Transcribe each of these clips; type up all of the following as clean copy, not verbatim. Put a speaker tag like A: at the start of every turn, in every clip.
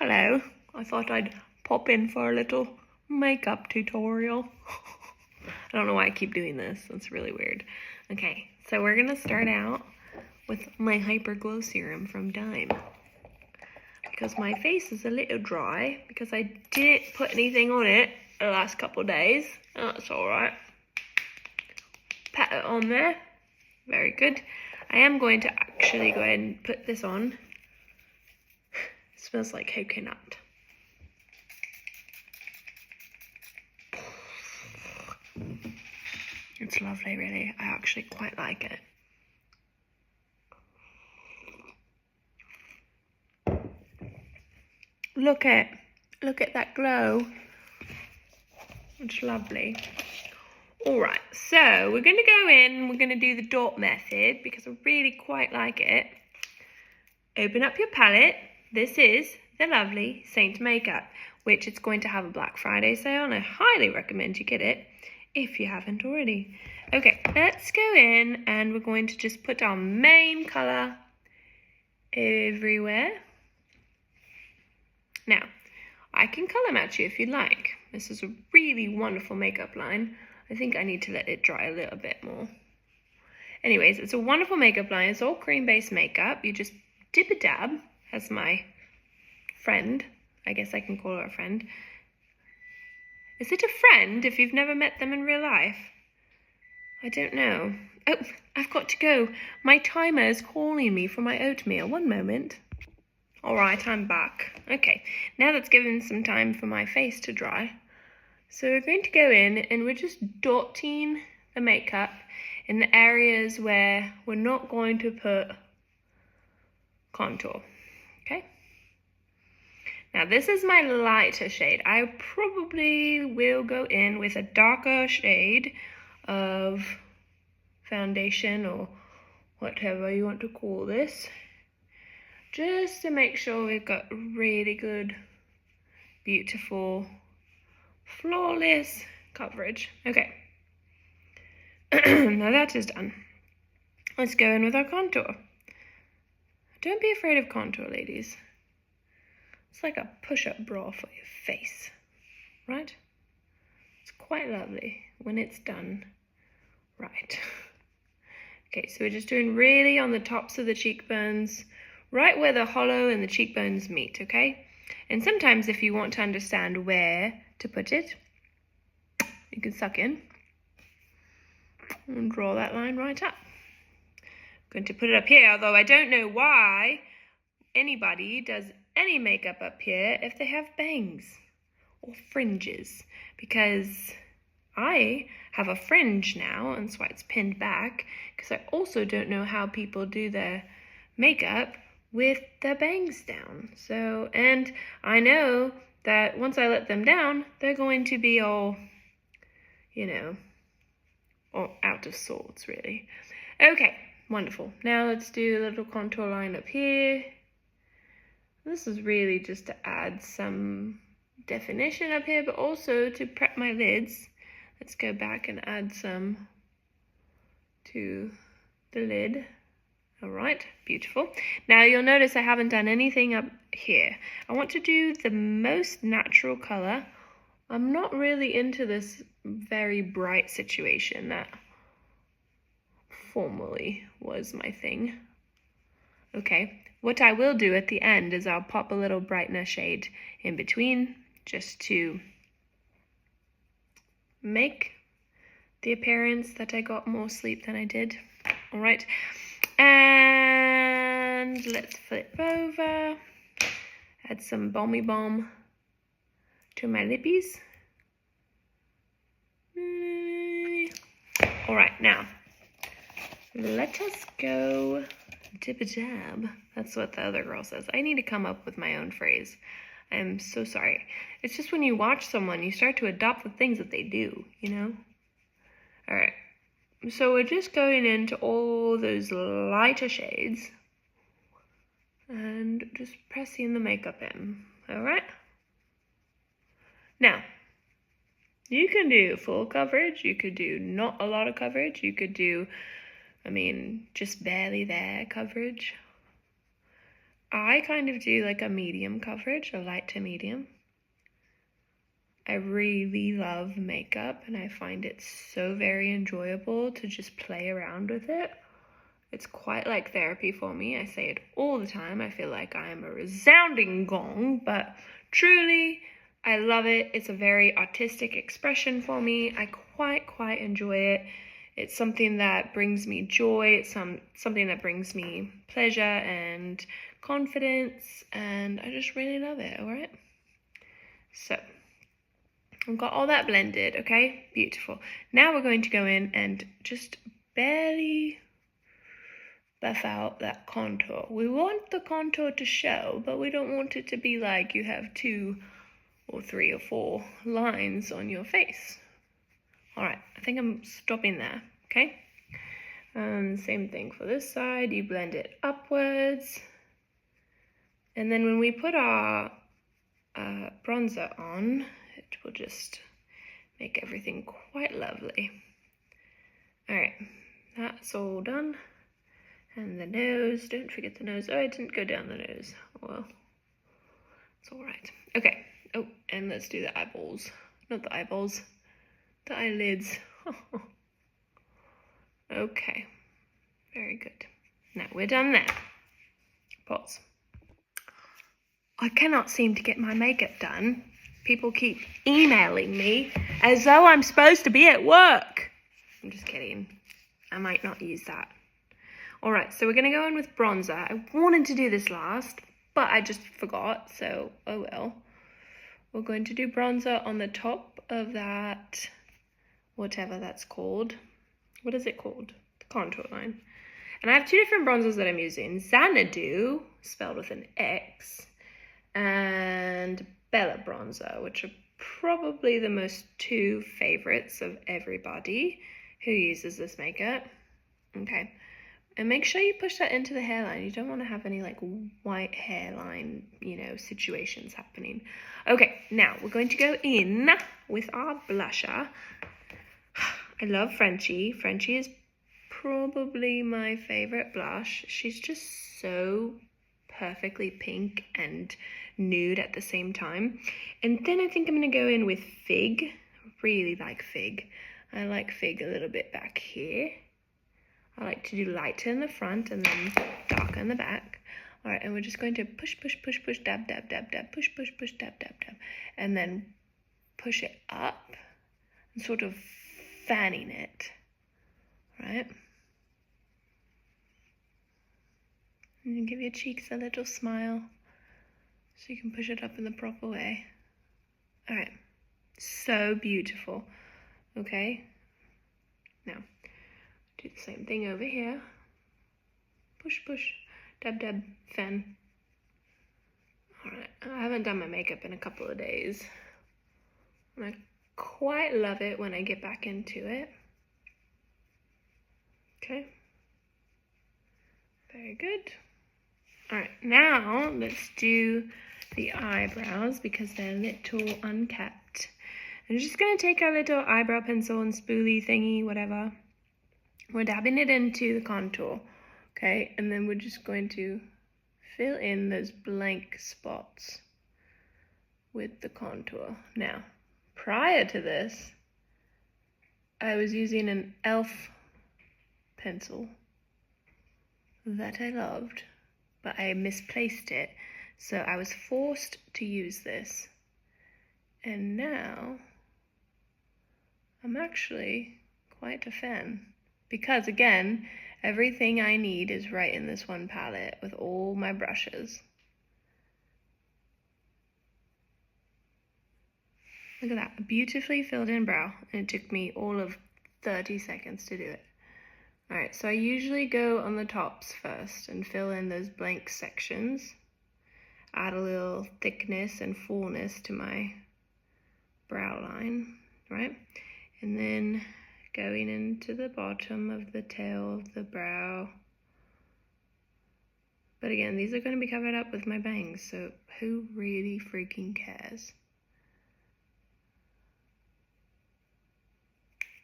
A: Hello. I thought I'd pop in for a little makeup tutorial. I don't know why I keep doing this. That's really weird. Okay, so we're gonna start out with my Hyper Glow Serum from Dime. Because my face is a little dry because I didn't put anything on it the last couple of days. That's alright. Pat it on there. Very good. I am going to actually go ahead and put this on. It smells like coconut. It's lovely, really. I actually quite like it. Look at that glow. It's lovely. Alright, so we're going to go in, we're going to do the dot method because I really quite like it. Open up your palette. This is the lovely Saint Makeup, which it's going to have a Black Friday sale, and I highly recommend you get it if you haven't already. Okay, let's go in and we're going to just put our main colour everywhere. Now, I can colour match you if you'd like. This is a really wonderful makeup line. I think I need to let it dry a little bit more. Anyways, it's a wonderful makeup line. It's all cream-based makeup. You just dip a dab, as my friend, I guess I can call her a friend. Is it a friend if you've never met them in real life? I don't know. Oh, I've got to go. My timer is calling me for my oatmeal. One moment. All right, I'm back. Okay, now that's given some time for my face to dry. So we're going to go in and we're just dotting the makeup in the areas where we're not going to put contour, okay? Now this is my lighter shade. I probably will go in with a darker shade of foundation or whatever you want to call this, just to make sure we've got really good, beautiful, flawless coverage. Okay, now that is done. Let's go in with our contour. Don't be afraid of contour, ladies. It's like a push-up bra for your face, right? It's quite lovely when it's done right. Okay, so we're just doing really on the tops of the cheekbones, right where the hollow and the cheekbones meet, okay? And sometimes if you want to understand where to put it, you can suck in and draw that line right up. I'm going to put it up here, although I don't know why anybody does any makeup up here if they have bangs or fringes, because I have a fringe now, and that's why it's pinned back, because I also don't know how people do their makeup with their bangs down. So, and I know that once I let them down, they're going to be all, you know, all out of sorts, really. Okay, wonderful. Now let's do a little contour line up here. This is really just to add some definition up here, but also to prep my lids. Let's go back and add some to the lid. All right, beautiful. Now you'll notice I haven't done anything up here. I want to do the most natural color. I'm not really into this very bright situation that formerly was my thing. Okay, what I will do at the end is I'll pop a little brightener shade in between just to make the appearance that I got more sleep than I did. All right, and let's flip over, add some balmy balm to my lippies. All right, now let us go dip a dab. That's what the other girl says. I need to come up with my own phrase. I'm so sorry. It's just when you watch someone, you start to adopt the things that they do, you know? All right. So we're just going into all those lighter shades and just pressing the makeup in. All right? Now, you can do full coverage. You could do not a lot of coverage. You could do, I mean, just barely there coverage. I kind of do like a medium coverage, a light to medium. I really love makeup and I find it so very enjoyable to just play around with it. It's quite like therapy for me. I say it all the time. I feel like I am a resounding gong, but truly, I love it. It's a very artistic expression for me. I quite enjoy it. It's something that brings me joy. It's something that brings me pleasure and confidence, and I just really love it, all right? So, I've got all that blended, okay? Beautiful. Now we're going to go in and just barely buff out that contour. We want the contour to show, but we don't want it to be like you have 2 or 3 or 4 lines on your face. All right, I think I'm stopping there, okay? Same thing for this side. You blend it upwards. And then when we put our bronzer on, it will just make everything quite lovely. All right, that's all done. And the nose, don't forget the nose. Oh, I didn't go down the nose. Well, it's all right. Okay, oh, and let's do the eyeballs. Not the eyeballs, the eyelids. Okay, very good. Now we're done there. Pause. I cannot seem to get my makeup done. People keep emailing me as though I'm supposed to be at work. I'm just kidding. I might not use that. All right, so we're going to go in with bronzer. I wanted to do this last, but I just forgot, so oh well. We're going to do bronzer on the top of that, whatever that's called. What is it called? The contour line. And I have 2 different bronzers that I'm using. Xanadu, spelled with an X, and Bella Bronzer, which are probably the most 2 favorites of everybody who uses this makeup. Okay, and make sure you push that into the hairline. You don't want to have any like white hairline, situations happening. Okay, now we're going to go in with our blusher. I love Frenchie. Frenchie is probably my favorite blush. She's just so perfectly pink and nude at the same time. And then I think I'm going to go in with Fig. Really like Fig. I like Fig a little bit back here. I like to do lighter in the front and then darker in the back. All right, and we're just going to push, dab, dab, dab, dab, push, dab, dab, dab. And then push it up and sort of fanning it, right? And you give your cheeks a little smile so you can push it up in the proper way. All right, so beautiful. Okay, now do the same thing over here. Push, dab, dab, fan. All right, I haven't done my makeup in a couple of days, and I quite love it when I get back into it. Okay, very good. All right, now let's do the eyebrows because they're a little unkept. I'm just going to take our little eyebrow pencil and spoolie thingy, whatever. We're dabbing it into the contour, okay? And then we're just going to fill in those blank spots with the contour. Now, prior to this, I was using an e.l.f. pencil that I loved, but I misplaced it, so I was forced to use this. And now, I'm actually quite a fan. Because again, everything I need is right in this one palette with all my brushes. Look at that, a beautifully filled in brow. And it took me all of 30 seconds to do it. All right, so I usually go on the tops first and fill in those blank sections. Add a little thickness and fullness to my brow line, right? And then going into the bottom of the tail of the brow. But again, these are going to be covered up with my bangs, so who really freaking cares?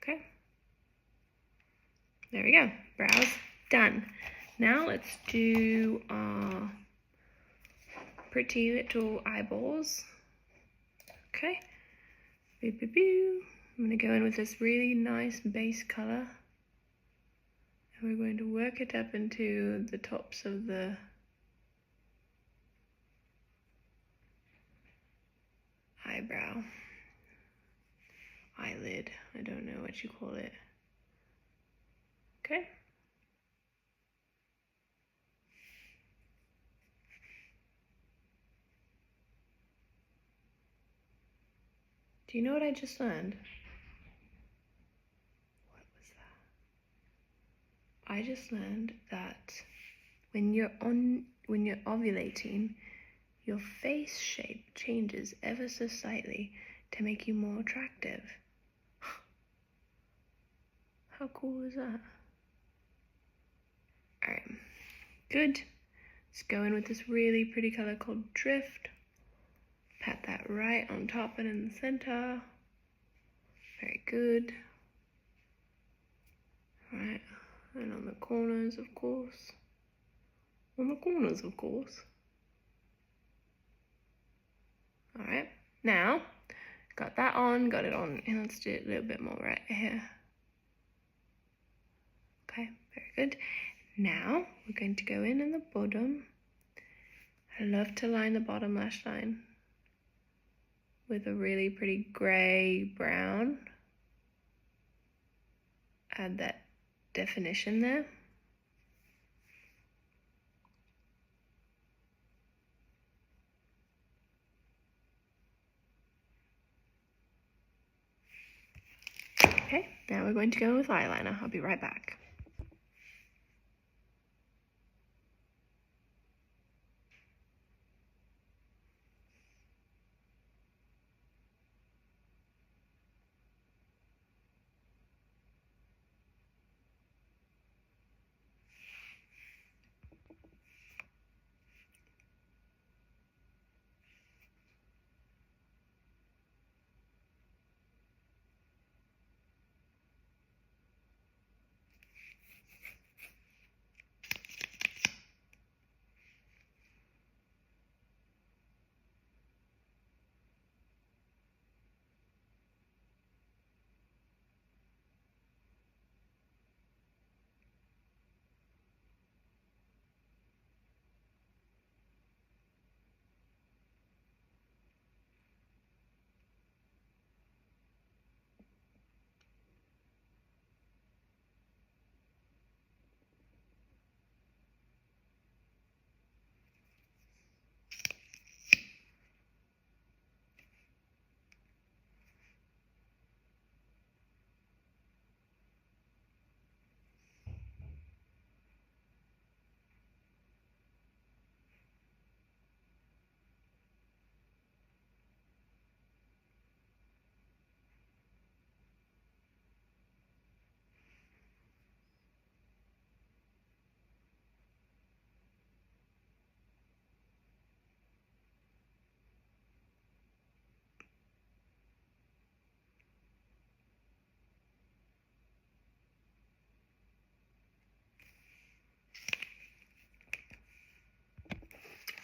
A: Okay. There we go. Brows done. Now let's do our pretty little eyeballs. Okay. Boo, boo, boo. I'm going to go in with this really nice base color. And we're going to work it up into the tops of the eyebrow. Eyelid. I don't know what you call it. Okay. Do you know what I just learned? What was that? I just learned that when you're ovulating, your face shape changes ever so slightly to make you more attractive. How cool is that? Alright, good. Let's go in with this really pretty color called Drift. Pat that right on top and in the center. Very good. Alright, and on the corners, of course. On the corners, of course. Alright, now, got that on, got it on, and let's do it a little bit more right here. Okay, very good. Now, we're going to go in the bottom. I love to line the bottom lash line with a really pretty gray brown. Add that definition there. Okay, now we're going to go with eyeliner. I'll be right back.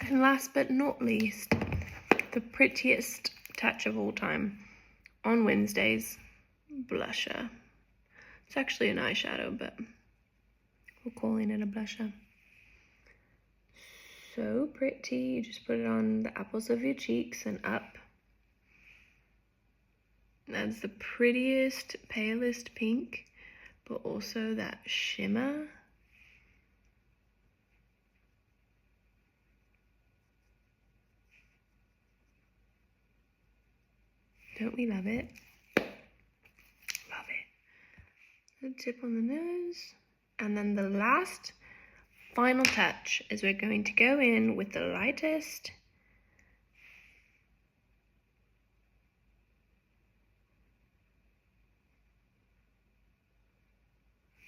A: And last but not least, the prettiest touch of all time. On Wednesdays, blusher. It's actually an eyeshadow, but we're calling it a blusher. So pretty. You just put it on the apples of your cheeks and up. That's the prettiest, palest pink, but also that shimmer. Don't we love it? Love it. A tip on the nose. And then the last final touch is we're going to go in with the lightest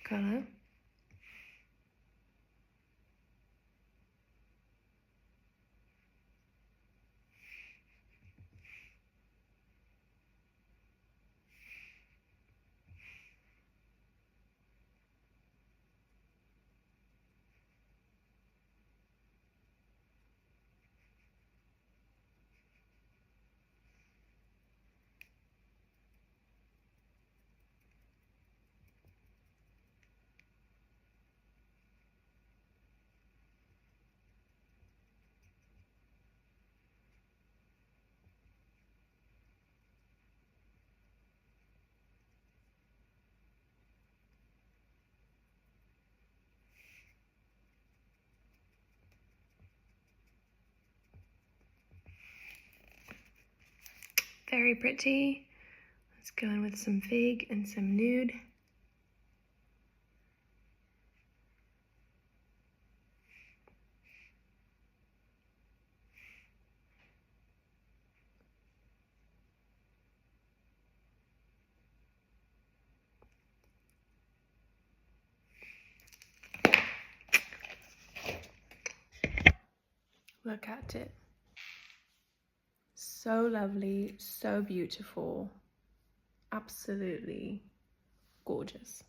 A: color. very pretty. Let's go in with some fig and some nude. Look at it. So lovely, so beautiful, absolutely gorgeous.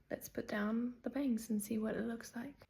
A: Let's put down the bangs and see what it looks like.